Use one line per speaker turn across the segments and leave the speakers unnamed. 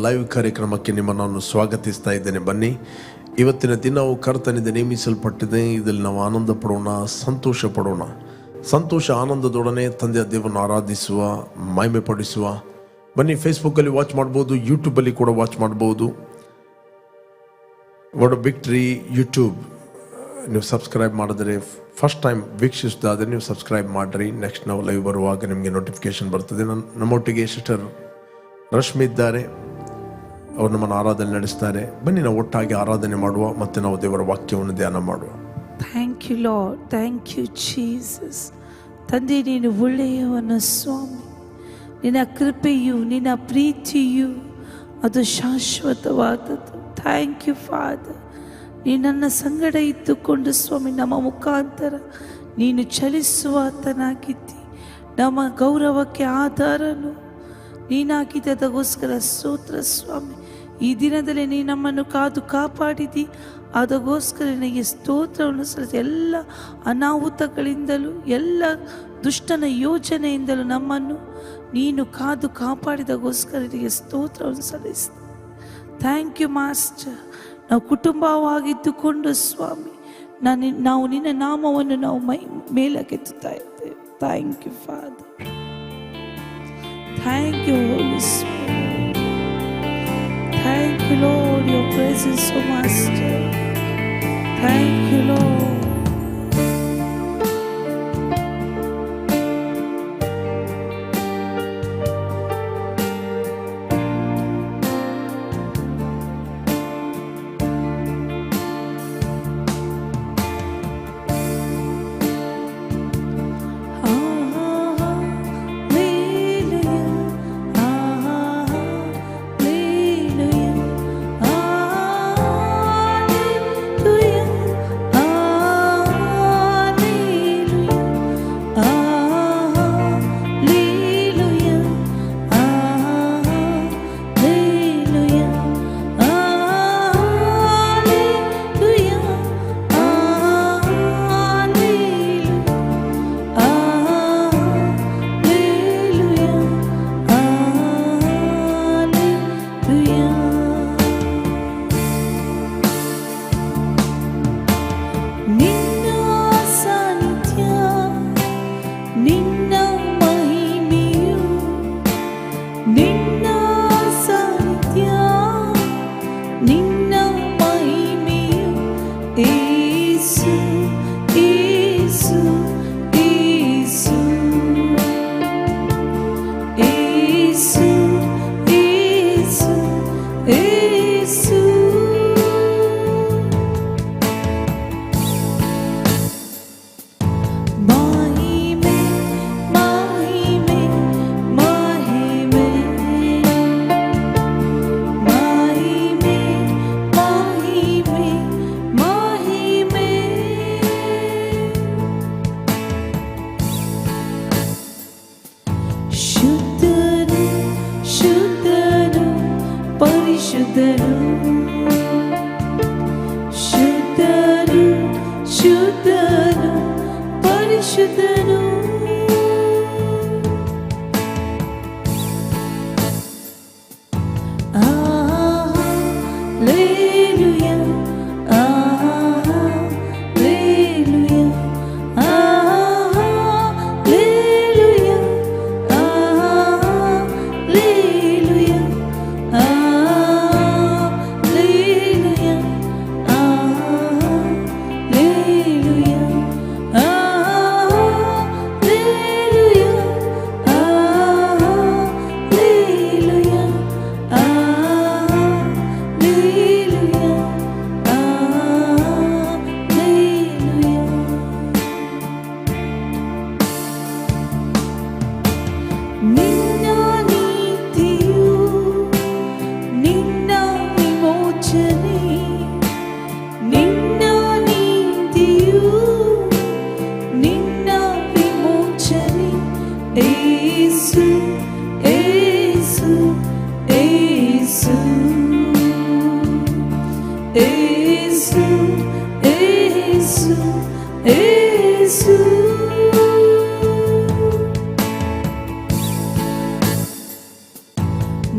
Live ಕಾರ್ಯಕ್ರಮಕ್ಕೆ ನಿಮ್ಮನ್ನು ಸ್ವಾಗತಿಸ್ತಾ ಇದ್ದೇನೆ. ಬನ್ನಿ, ಇವತ್ತಿನ ದಿನವು ಕರ್ತನಿಂದ ನೇಮಿಸಲ್ಪಟ್ಟಿದೆ. ಇದರಲ್ಲಿ ನಾವು ಆನಂದ ಪಡೋಣ, ಸಂತೋಷ ಪಡೋಣ. ಸಂತೋಷ ಆನಂದದೊಡನೆ ತಂದೆಯ ದೇವರನ್ನು ಆರಾಧಿಸುವ, ಮಹಿಮೆ ಪಡಿಸುವ. ಬನ್ನಿ, ಫೇಸ್ಬುಕ್ಕಲ್ಲಿ ವಾಚ್ ಮಾಡ್ಬೋದು, ಯೂಟ್ಯೂಬಲ್ಲಿ ಕೂಡ ವಾಚ್ ಮಾಡ್ಬೋದು. ವರ್ಡ್ ಆಫ್ ವಿಕ್ಟರಿ ಯೂಟ್ಯೂಬ್ ನೀವು ಸಬ್ಸ್ಕ್ರೈಬ್ ಮಾಡಿದ್ರೆ, ಫಸ್ಟ್ ಟೈಮ್ ವೀಕ್ಷಿಸಿದಾದರೆ ನೀವು ಸಬ್ಸ್ಕ್ರೈಬ್ ಮಾಡಿರಿ. ನೆಕ್ಸ್ಟ್ ನಾವು ಲೈವ್ ಬರುವಾಗ ನಿಮಗೆ ನೋಟಿಫಿಕೇಶನ್ ಬರ್ತದೆ. ನಮ್ಮೊಟ್ಟಿಗೆ ಸಿಸ್ಟರ್ ರಶ್ಮಿ ಇದ್ದಾರೆ, ಅವರು ನಮ್ಮನ್ನು ಆರಾಧನೆ ನಡೆಸ್ತಾರೆ. ಬನ್ನಿ, ನಾವು ಒಟ್ಟಾಗಿ ಆರಾಧನೆ ಮಾಡುವ, ಮತ್ತು ನಾವು ದೇವರ ವಾಕ್ಯವನ್ನು ಧ್ಯಾನ ಮಾಡುವ.
Thank you Lord, thank you Jesus. ತಂದೆ, ನೀನು ಒಳ್ಳೆಯವನು ಸ್ವಾಮಿ. ನಿನ್ನ ಕೃಪೆಯು, ನಿನ್ನ ಪ್ರೀತಿಯು ಅದು ಶಾಶ್ವತವಾದದ್ದು. Thank you father. ನೀನು ನನ್ನ ಸಂಗಡ ಇದ್ದುಕೊಂಡು ಸ್ವಾಮಿ, ನಮ್ಮ ಮುಖಾಂತರ ನೀನು ಚಲಿಸುವ ಆತನಾಗಿದ್ದಿ. ನಮ್ಮ ಗೌರವಕ್ಕೆ ಆಧಾರನು ನೀನಾಗಿದ್ದದಕ್ಕೋಸ್ಕರ ಸ್ತೋತ್ರ ಸ್ವಾಮಿ. ಈ ದಿನದಲ್ಲಿ ನೀನು ನಮ್ಮನ್ನು ಕಾದು ಕಾಪಾಡಿದಿ, ಅದಕ್ಕೋಸ್ಕರ ನಿನಗೆ ಸ್ತೋತ್ರವನ್ನು ಸಲ್ಲಿಸಿ. ಎಲ್ಲ ಅನಾಹುತಗಳಿಂದಲೂ, ಎಲ್ಲ ದುಷ್ಟನ ಯೋಜನೆಯಿಂದಲೂ ನಮ್ಮನ್ನು ನೀನು ಕಾದು ಕಾಪಾಡಿದಕ್ಕೋಸ್ಕರ ನಿನಗೆ ಸ್ತೋತ್ರವನ್ನು ಸಲ್ಲಿಸ್ತೀನಿ. Thank you master. ನಾವು ಕುಟುಂಬವಾಗಿದ್ದುಕೊಂಡು ಸ್ವಾಮಿ, ನಾವು ನಿನ್ನ ನಾಮವನ್ನು ನಾವು ಮೇಲಕ್ಕೆತ್ತುತ್ತಾ ಇದ್ದೇವೆ. Thank you Father. Thank you Holy Spirit. Thank you Lord, your presence, O Master. Thank you Lord.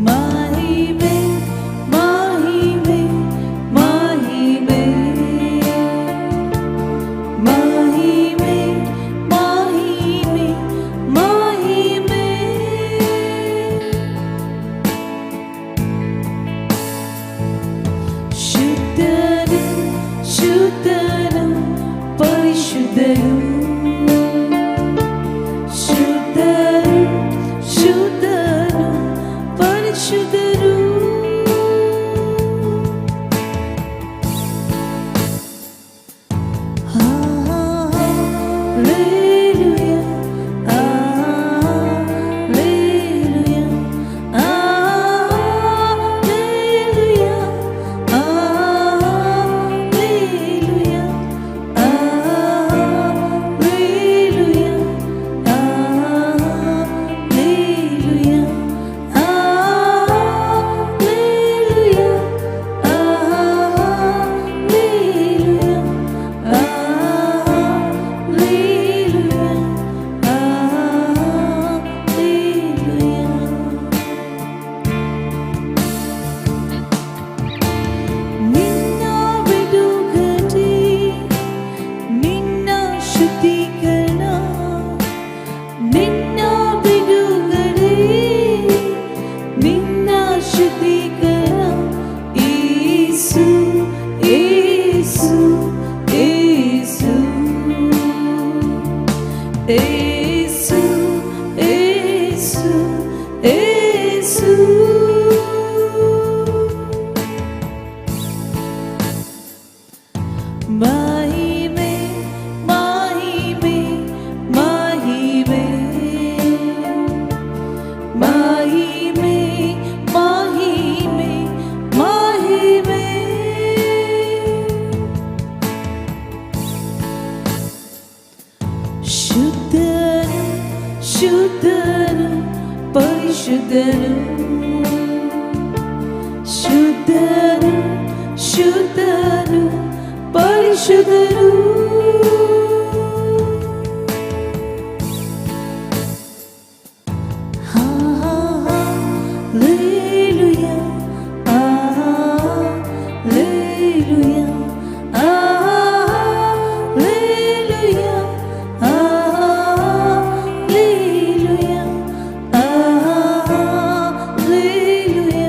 My baby. പരിശുദ്ധരും ശുദ്ധരും ശുദ്ധരും പരിശുദ്ധരും മഹിമേ മഹിമേ മഹിമേ മഹിമേ മഹിമേ മഹിമേ ശുദ്ധനും ശുദ്ധനും പരിശുദ്ധനും ശുദ്ധനും ശുദ്ധനും പരിശുദ്ധരും hallelujah hallelujah hallelujah hallelujah hallelujah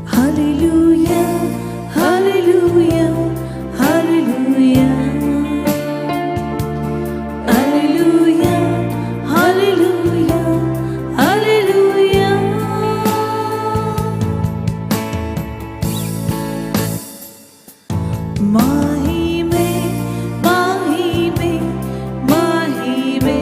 Hallelujah, hallelujah, hallelujah. Hallelujah, hallelujah, hallelujah. Mahime, mahime, mahime.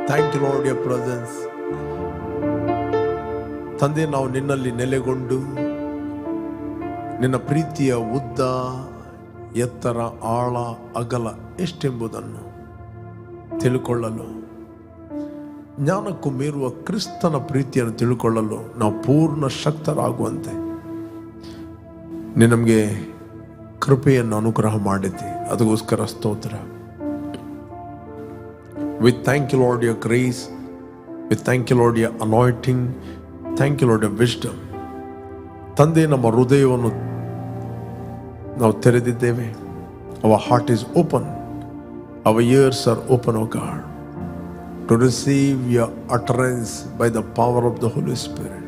Thank you Lord your presence. ತಂದೆ, ನಾವು ನಿನ್ನಲ್ಲಿ ನೆಲೆಗೊಂಡು ನಿನ್ನ ಪ್ರೀತಿಯ ಉದ್ದ, ಎತ್ತರ, ಆಳ, ಅಗಲ ಎಷ್ಟೆಂಬುದನ್ನು ತಿಳ್ಕೊಳ್ಳಲು, ಜ್ಞಾನಕ್ಕೂ ಮೀರುವ ಕ್ರಿಸ್ತನ ಪ್ರೀತಿಯನ್ನು ತಿಳ್ಕೊಳ್ಳಲು ನಾವು ಪೂರ್ಣ ಶಕ್ತರಾಗುವಂತೆ ನಮಗೆ ಕೃಪೆಯನ್ನು ಅನುಗ್ರಹ ಮಾಡಿದ್ದೆ. ಅದಕ್ಕೋಸ್ಕರ ಸ್ತೋತ್ರ. We thank you, Lord, your grace. We thank you, Lord, your anointing. Thank you, Lord, your wisdom. ತಂದೆ, ನಮ್ಮ ಹೃದಯವನ್ನು ನಾವು ತೆರೆದಿದ್ದೇವೆ. Our heart is open. Our ears are open, O God, to receive your utterance by the power of the Holy Spirit.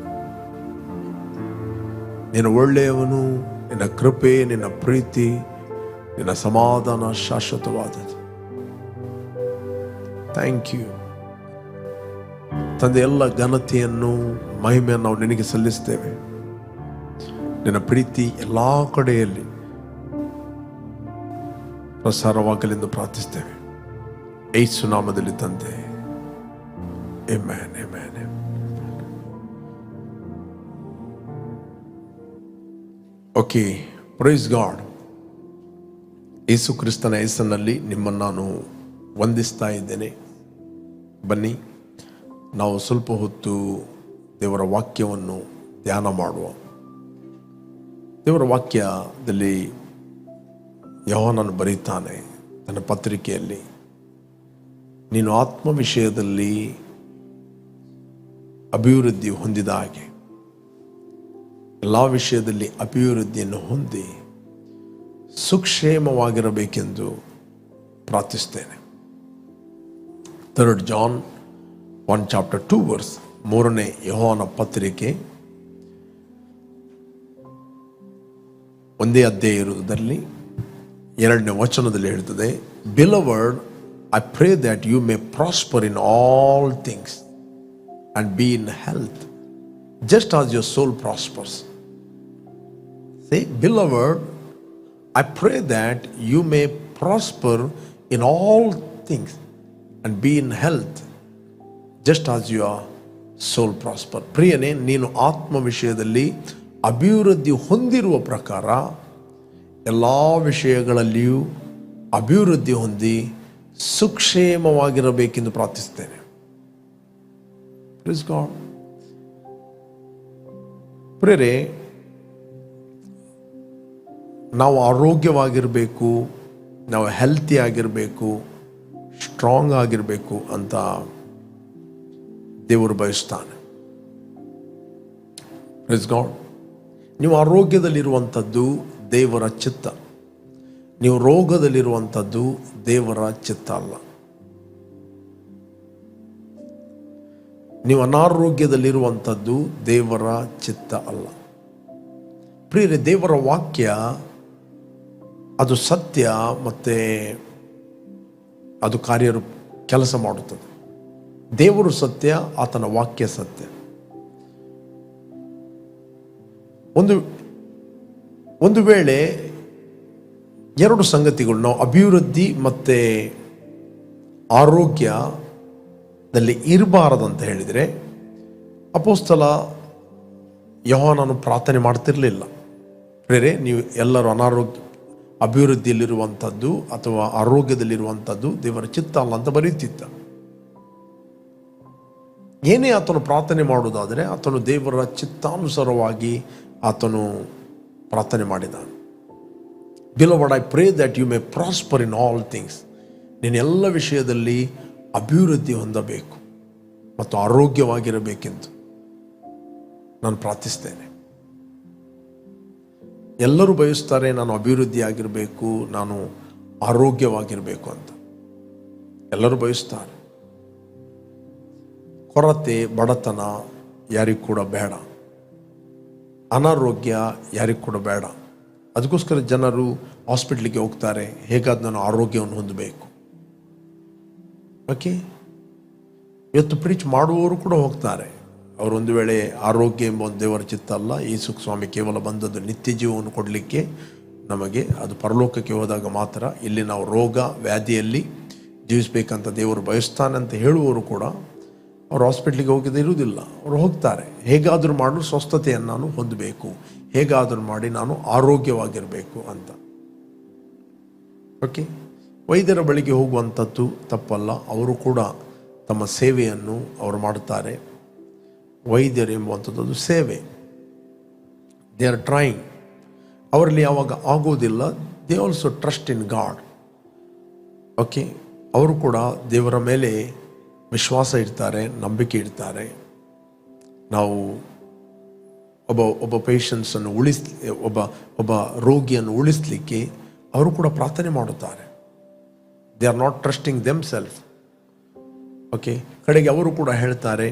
ನಿನ್ನ ಒಳ್ಳೆಯವನು, ನಿನ್ನ ಕೃಪೆ, ನಿನ್ನ ಪ್ರೀತಿ, ನಿನ್ನ ಸಮಾಧಾನ ಶಾಶ್ವತವಾದದ್ದು. ಥ್ಯಾಂಕ್ ಯು ತಂದೆ. ಎಲ್ಲ ಘನತೆಯನ್ನು, ಮಹಿಮೆಯನ್ನು ನಾವು ನಿನಗೆ ಸಲ್ಲಿಸ್ತೇವೆ. ನಿನ್ನ ಪ್ರೀತಿ ಎಲ್ಲ ಕಡೆಯಲ್ಲಿ ಪ್ರಸಾರವಾಗಲೆಂದು ಪ್ರಾರ್ಥಿಸ್ತೇವೆ. ಯೇಸು ನಾಮದಲ್ಲಿ ತಂದೆ, Amen. Amen. Okay, praise God. ಯೇಸು ಕ್ರಿಸ್ತನ ಹೆಸರಿನಲ್ಲಿ ನಿಮ್ಮನ್ನು ನಾನು ವಂದಿಸ್ತಾ ಇದ್ದೇನೆ. ಬನ್ನಿ, ನಾವು ಸ್ವಲ್ಪ ಹೊತ್ತು ದೇವರ ವಾಕ್ಯವನ್ನು ಧ್ಯಾನ ಮಾಡುವ. ದೇವರ ವಾಕ್ಯದಲ್ಲಿ ಯೋಹಾನನು ಬರೀತಾನೆ ತನ್ನ ಪತ್ರಿಕೆಯಲ್ಲಿ, ನೀನು ಆತ್ಮ ವಿಷಯದಲ್ಲಿ ಅಭಿವೃದ್ಧಿ ಹೊಂದಿದ ಹಾಗೆ ಎಲ್ಲ ವಿಷಯದಲ್ಲಿ ಅಭಿವೃದ್ಧಿಯನ್ನು ಹೊಂದಿ ಸುಕ್ಷೇಮವಾಗಿರಬೇಕೆಂದು ಪ್ರಾರ್ಥಿಸ್ತೇನೆ. 3 John 1:2 3ನೇ ಯೋಹಾನ ಪತ್ರಿಕೆ 1ನೇ ಅಧ್ಯಾಯ ಇರುವುದರಲ್ಲಿ 2ನೇ ವಚನದಲ್ಲಿ ಹೇಳ್ತದೆ, Beloved, I pray that you may prosper in all things and be in health, just as your soul prospers. Say, Beloved, I pray that you may prosper in all things and be in health, just as your soul prosper. ಪ್ರಿಯನೇ, ನೀನು ಆತ್ಮ ವಿಷಯದಲ್ಲಿ ಅಭಿವೃದ್ಧಿ ಹೊಂದಿರುವ ಪ್ರಕಾರ ಎಲ್ಲ ವಿಷಯಗಳಲ್ಲಿಯೂ ಅಭಿವೃದ್ಧಿ ಹೊಂದಿ ಸುಕ್ಷೇಮವಾಗಿರಬೇಕೆಂದು ಪ್ರಾರ್ಥಿಸ್ತೇನೆ. Praise God. ಪ್ರಿಯರೇ, ನಾವು ಆರೋಗ್ಯವಾಗಿರಬೇಕು, ನಾವು ಹೆಲ್ತಿ ಆಗಿರಬೇಕು, ಸ್ಟ್ರಾಂಗ್ ಆಗಿರಬೇಕು ಅಂತ ದೇವರು ಬಯಸ್ತಾನೆ. Praise God. ನೀವು ಆರೋಗ್ಯದಲ್ಲಿರುವಂಥದ್ದು ದೇವರ ಚಿತ್ತ, ನೀವು ರೋಗದಲ್ಲಿರುವಂಥದ್ದು ದೇವರ ಚಿತ್ತ ಅಲ್ಲ. ನೀವು ಅನಾರೋಗ್ಯದಲ್ಲಿರುವಂಥದ್ದು ದೇವರ ಚಿತ್ತ ಅಲ್ಲ. ಪ್ರಿಯರೇ, ದೇವರ ವಾಕ್ಯ ಅದು ಸತ್ಯ ಮತ್ತು ಅದು ಕೆಲಸ ಮಾಡುತ್ತದೆ. ದೇವರು ಸತ್ಯ, ಆತನ ವಾಕ್ಯ ಸತ್ಯ. ಒಂದು ವೇಳೆ ಎರಡು ಸಂಗತಿಗಳು, ನಾವು ಅಭಿವೃದ್ಧಿ ಮತ್ತು ಆರೋಗ್ಯದಲ್ಲಿ ಇರಬಾರದಂತ ಹೇಳಿದರೆ, ಅಪೊಸ್ತಲ ಯೋಹಾನನು ಪ್ರಾರ್ಥನೆ ಮಾಡ್ತಿರಲಿಲ್ಲ. ಬೇರೆ ನೀವು ಎಲ್ಲರೂ ಅಭಿವೃದ್ಧಿಯಲ್ಲಿರುವಂಥದ್ದು ಅಥವಾ ಆರೋಗ್ಯದಲ್ಲಿರುವಂಥದ್ದು ದೇವರ ಚಿತ್ತ ಅಲ್ಲ ಅಂತ ಬರೀತಿದ್ದ. ಏನೇ ಆತನು ಪ್ರಾರ್ಥನೆ ಮಾಡುವುದಾದರೆ ಆತನು ದೇವರ ಚಿತ್ತಾನುಸಾರವಾಗಿ ಆತನು ಪ್ರಾರ್ಥನೆ ಮಾಡಿದಾನೆ. Beloved, I pray that you may prosper in all things. ನೀನು ಎಲ್ಲ ವಿಷಯದಲ್ಲಿ ಅಭಿವೃದ್ಧಿ ಹೊಂದಬೇಕು ಮತ್ತು ಆರೋಗ್ಯವಾಗಿರಬೇಕೆಂದು ನಾನು ಪ್ರಾರ್ಥಿಸ್ತೇನೆ. ಎಲ್ಲರೂ ಬಯಸ್ತಾರೆ, ನಾನು ಅಭಿವೃದ್ಧಿ ಆಗಿರಬೇಕು, ನಾನು ಆರೋಗ್ಯವಾಗಿರಬೇಕು ಅಂತ ಎಲ್ಲರೂ ಬಯಸ್ತಾರೆ. ಕೊರತೆ, ಬಡತನ ಯಾರಿಗೂ ಕೂಡ ಬೇಡ, ಅನಾರೋಗ್ಯ ಯಾರಿಗೂ ಕೂಡ ಬೇಡ. ಅದಕ್ಕೋಸ್ಕರ ಜನರು ಹಾಸ್ಪಿಟ್ಲಿಗೆ ಹೋಗ್ತಾರೆ, ಹೇಗಾದ ನಾನು ಆರೋಗ್ಯವನ್ನು ಹೊಂದಬೇಕು. ಓಕೆ, ಇವತ್ತು ಪ್ರೀಚ್ ಮಾಡುವವರು ಕೂಡ ಹೋಗ್ತಾರೆ. ಅವರು ಒಂದು ವೇಳೆ ಆರೋಗ್ಯ ಎಂಬ ಒಂದು ದೇವರ ಚಿತ್ತ ಅಲ್ಲ, ಯೇಸು ಸ್ವಾಮಿ ಕೇವಲ ಬಂದದ್ದು ನಿತ್ಯ ಜೀವವನ್ನು ಕೊಡಲಿಕ್ಕೆ ನಮಗೆ, ಅದು ಪರಲೋಕಕ್ಕೆ ಹೋದಾಗ ಮಾತ್ರ. ಇಲ್ಲಿ ನಾವು ರೋಗ ವ್ಯಾಧಿಯಲ್ಲಿ ಜೀವಿಸಬೇಕಂತ ದೇವರು ಬಯಸ್ತಾನೆ ಅಂತ ಹೇಳುವವರು ಕೂಡ ಅವರು ಹಾಸ್ಪಿಟ್ಲಿಗೆ ಹೋಗದೆ ಇರುವುದಿಲ್ಲ. ಅವರು ಹೋಗ್ತಾರೆ, ಹೇಗಾದರೂ ಮಾಡಿ ಸ್ವಸ್ಥತೆಯನ್ನು ನಾನು ಹೊಂದಬೇಕು, ಹೇಗಾದರೂ ಮಾಡಿ ನಾನು ಆರೋಗ್ಯವಾಗಿರಬೇಕು ಅಂತ. ಓಕೆ, ವೈದ್ಯರ ಬಳಿಗೆ ಹೋಗುವಂಥದ್ದು ತಪ್ಪಲ್ಲ, ಅವರು ಕೂಡ ತಮ್ಮ ಸೇವೆಯನ್ನು ಅವರು ಮಾಡುತ್ತಾರೆ. ವೈದ್ಯರು ಎಂಬುವಂಥದ್ದು ಅದು ಸೇವೆ. They are trying. ಅವರಲ್ಲಿ ಯಾವಾಗ ಆಗೋದಿಲ್ಲ, they also trust in god. Okay, ಅವರು ಕೂಡ ದೇವರ ಮೇಲೆ ವಿಶ್ವಾಸ ಇಡ್ತಾರೆ, ನಂಬಿಕೆ ಇಡ್ತಾರೆ. ನಾವು ಒಬ್ಬ ಪೇಷಂಟ್ಸನ್ನು ಒಬ್ಬ ರೋಗಿಯನ್ನು ಉಳಿಸಲಿಕ್ಕೆ ಅವರು ಕೂಡ ಪ್ರಾರ್ಥನೆ ಮಾಡುತ್ತಾರೆ. They are not trusting them self. Okay, ಕಡೆಗೆ ಅವರು ಕೂಡ ಹೇಳ್ತಾರೆ,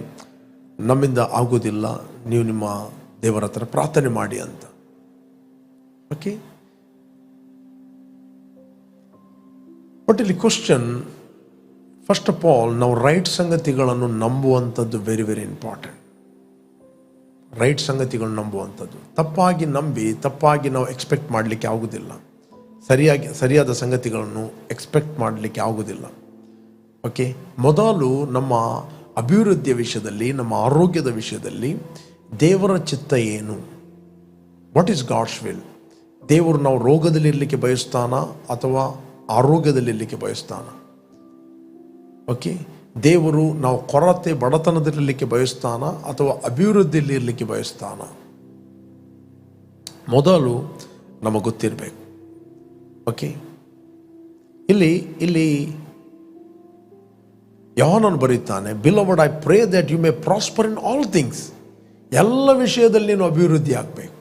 ನಮ್ಮಿಂದ ಆಗೋದಿಲ್ಲ, ನೀವು ನಿಮ್ಮ ದೇವರ ಹತ್ರ ಪ್ರಾರ್ಥನೆ ಮಾಡಿ ಅಂತ. ಓಕೆ, ಬಟ್ ಇಲ್ಲಿ ಕ್ವಶನ್, ಫಸ್ಟ್ ಆಫ್ ಆಲ್ ನಾವು ರೈಟ್ ಸಂಗತಿಗಳನ್ನು ನಂಬುವಂಥದ್ದು ವೆರಿ ವೆರಿ ಇಂಪಾರ್ಟೆಂಟ್. ರೈಟ್ ಸಂಗತಿಗಳನ್ನು ನಂಬುವಂಥದ್ದು. ತಪ್ಪಾಗಿ ನಂಬಿ ತಪ್ಪಾಗಿ ನಾವು ಎಕ್ಸ್ಪೆಕ್ಟ್ ಮಾಡಲಿಕ್ಕೆ ಆಗೋದಿಲ್ಲ. ಸರಿಯಾದ ಸಂಗತಿಗಳನ್ನು ಎಕ್ಸ್ಪೆಕ್ಟ್ ಮಾಡಲಿಕ್ಕೆ ಆಗೋದಿಲ್ಲ. ಓಕೆ, ಮೊದಲು ನಮ್ಮ ಅಭಿವೃದ್ಧಿಯ ವಿಷಯದಲ್ಲಿ, ನಮ್ಮ ಆರೋಗ್ಯದ ವಿಷಯದಲ್ಲಿ ದೇವರ ಚಿತ್ತ ಏನು? What is God's will? ದೇವರು ನಾವು ರೋಗದಲ್ಲಿರಲಿಕ್ಕೆ ಬಯಸ್ತಾನ ಅಥವಾ ಆರೋಗ್ಯದಲ್ಲಿರಲಿಕ್ಕೆ ಬಯಸ್ತಾನ? ಓಕೆ, ದೇವರು ನಾವು ಕೊರತೆ ಬಡತನದಲ್ಲಿರಲಿಕ್ಕೆ ಬಯಸ್ತಾನ ಅಥವಾ ಅಭಿವೃದ್ಧಿಯಲ್ಲಿ ಇರಲಿಕ್ಕೆ ಬಯಸ್ತಾನ? ಮೊದಲು ನಮಗೆ ಗೊತ್ತಿರಬೇಕು. ಓಕೆ, ಇಲ್ಲಿ ಯೋಹಾನನು ಬರೀತಾನೆ, beloved I pray that you may prosper in all things. ಎಲ್ಲ ವಿಷಯದಲ್ಲಿ ನೀನು ಅಭಿವೃದ್ಧಿ ಆಗಬೇಕು.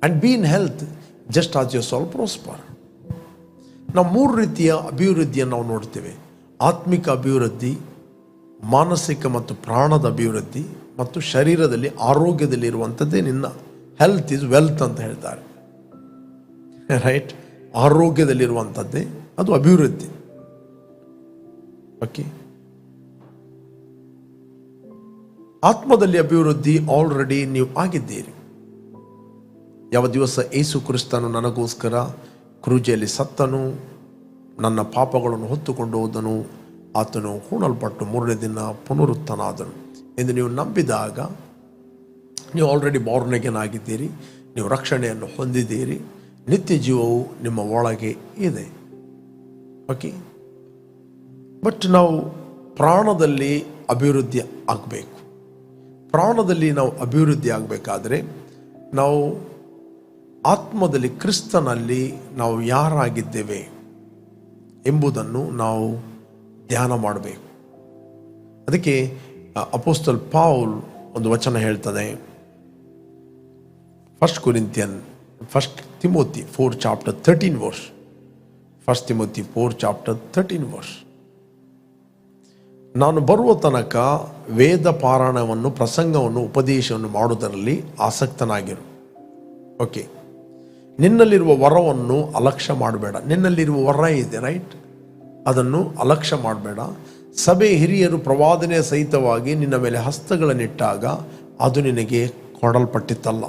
And be in health just as your soul prosper. ನಾವು 3 ರೀತಿಯ ಅಭಿವೃದ್ಧಿಯನ್ನು ನಾವು ನೋಡ್ತೇವೆ: ಆತ್ಮಿಕ ಅಭಿವೃದ್ಧಿ, ಮಾನಸಿಕ ಮತ್ತು ಪ್ರಾಣದ ಅಭಿವೃದ್ಧಿ, ಮತ್ತು ಶರೀರದಲ್ಲಿ ಆರೋಗ್ಯದಲ್ಲಿರುವಂಥದ್ದೇ ನಿನ್ನ ಹೆಲ್ತ್ ಈಸ್ ವೆಲ್ತ್ ಅಂತ ಹೇಳ್ತಾರೆ. ರೈಟ್? ಆರೋಗ್ಯದಲ್ಲಿರುವಂಥದ್ದೇ ಅದು ಅಭಿವೃದ್ಧಿ. ಓಕೆ, ಆತ್ಮದಲ್ಲಿ ಅಭಿವೃದ್ಧಿ ಆಲ್ರೆಡಿ ನೀವು ಆಗಿದ್ದೀರಿ. ಯಾವ ದಿವಸ ಯೇಸು ಕ್ರಿಸ್ತನು ನನಗೋಸ್ಕರ ಕ್ರೂಜೆಯಲ್ಲಿ ಸತ್ತನು, ನನ್ನ ಪಾಪಗಳನ್ನು ಹೊತ್ತುಕೊಂಡು ಹೋದನು, ಆತನು ಹೂಣಲ್ಪಟ್ಟು 3ನೇ ದಿನ ಪುನರುತ್ಥಾನಾದನು ಎಂದು ನೀವು ನಂಬಿದಾಗ ನೀವು ಆಲ್ರೆಡಿ ಬಾರ್ನ್ ಅಗೇನ್ ಆಗಿದ್ದೀರಿ. ನೀವು ರಕ್ಷಣೆಯನ್ನು ಹೊಂದಿದ್ದೀರಿ. ನಿತ್ಯ ಜೀವವು ನಿಮ್ಮ ಒಳಗೆ ಇದೆ. ಓಕೆ, ಬಟ್ ನಾವು ಪ್ರಾಣದಲ್ಲಿ ಅಭಿವೃದ್ಧಿ ಆಗಬೇಕು. ಪ್ರಾಣದಲ್ಲಿ ನಾವು ಅಭಿವೃದ್ಧಿ ಆಗಬೇಕಾದ್ರೆ ನಾವು ಆತ್ಮದಲ್ಲಿ ಕ್ರಿಸ್ತನಲ್ಲಿ ನಾವು ಯಾರಾಗಿದ್ದೇವೆ ಎಂಬುದನ್ನು ನಾವು ಧ್ಯಾನ ಮಾಡಬೇಕು. ಅದಕ್ಕೆ ಅಪೋಸ್ತಲ್ ಪೌಲ್ ಒಂದು ವಚನ ಹೇಳ್ತದೆ, first Timothy 4:13 verse. First Timothy 4:13 ನಾನು ಬರುವ ತನಕ ವೇದ ಪಾರಾಯಣವನ್ನು, ಪ್ರಸಂಗವನ್ನು, ಉಪದೇಶವನ್ನು ಮಾಡುವುದರಲ್ಲಿ ಆಸಕ್ತನಾಗಿರು. ಓಕೆ, ನಿನ್ನಲ್ಲಿರುವ ವರವನ್ನು ಅಲಕ್ಷ್ಯ ಮಾಡಬೇಡ. ನಿನ್ನಲ್ಲಿರುವ ವರ ಇದೆ, ರೈಟ್? ಅದನ್ನು ಅಲಕ್ಷ್ಯ ಮಾಡಬೇಡ. ಸಭೆ ಹಿರಿಯರು ಪ್ರವಾದನೆಯ ಸಹಿತವಾಗಿ ನಿನ್ನ ಮೇಲೆ ಹಸ್ತಗಳನ್ನಿಟ್ಟಾಗ ಅದು ನಿನಗೆ ಕೊಡಲ್ಪಟ್ಟಿತ್ತಲ್ಲ.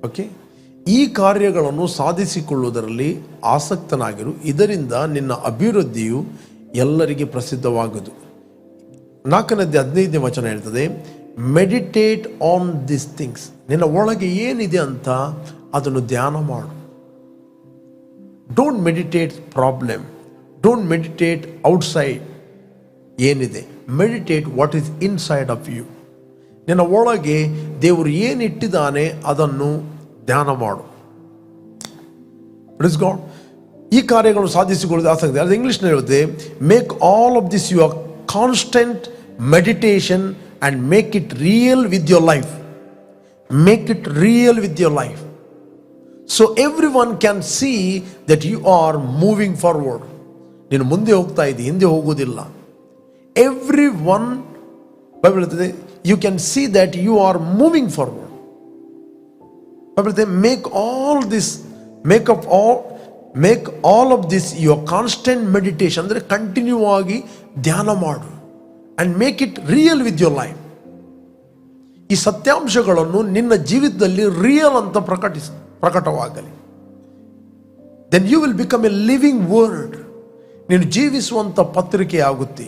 ಓಕೆ, ಈ ಕಾರ್ಯಗಳನ್ನು ಸಾಧಿಸಿಕೊಳ್ಳುವುದರಲ್ಲಿ ಆಸಕ್ತನಾಗಿರು. ಇದರಿಂದ ನಿನ್ನ ಅಭಿವೃದ್ಧಿಯು ಎಲ್ಲರಿಗೆ ಪ್ರಸಿದ್ಧವಾಗುವುದು. 4:15 ವಚನ ಹೇಳ್ತದೆ, ಮೆಡಿಟೇಟ್ ಆನ್ ದಿಸ್ ಥಿಂಗ್ಸ್. ನಿನ್ನ ಒಳಗೆ ಏನಿದೆ ಅಂತ ಅದನ್ನು ಧ್ಯಾನ ಮಾಡು. Don't meditate problem, don't meditate outside ಏನಿದೆ, meditate what is inside of you. ನಿನ್ನ ಒಳಗೆ ದೇವರು ಏನಿಟ್ಟಿದ್ದಾನೆ ಅದನ್ನು ಧ್ಯಾನ ಮಾಡು. ಪ್ಲೀಸ್ ಗಾಡ್, ಈ ಕಾರ್ಯಗಳನ್ನು ಸಾಧಿಸಿಕೊಳ್ಳೋದು ಆಸಕ್ತಿ. ಅದು ಇಂಗ್ಲೀಷ್ನಲ್ಲಿ ಹೇಳುತ್ತೆ, make all of this your constant meditation and make it real with your life. Make it real with your life. So everyone can see that you are moving forward. ನೀನು ಮುಂದೆ ಹೋಗ್ತಾ ಇದ್ದಿ, ಹಿಂದೆ ಹೋಗುವುದಿಲ್ಲ. ಎವ್ರಿ ಒನ್, ಬೈಬಲ್ ಹೇಳ್ತದೆ, you can see that you are moving forward. Bible ಹೇಳ್ತದೆ, make all of this your constant meditation, ಅಂದರೆ continue ಆಗಿ ಧ್ಯಾನ ಮಾಡು. And make it real with your life. ಈ ಸತ್ಯಾಂಶಗಳನ್ನು ನಿನ್ನ ಜೀವಿತದಲ್ಲಿ ರಿಯಲ್ ಅಂತ ಪ್ರಕಟವಾಗಲಿ. Then you will become a living word. ನೀನು ಜೀವಿಸುವಂಥ ಪತ್ರಿಕೆ ಆಗುತ್ತೆ.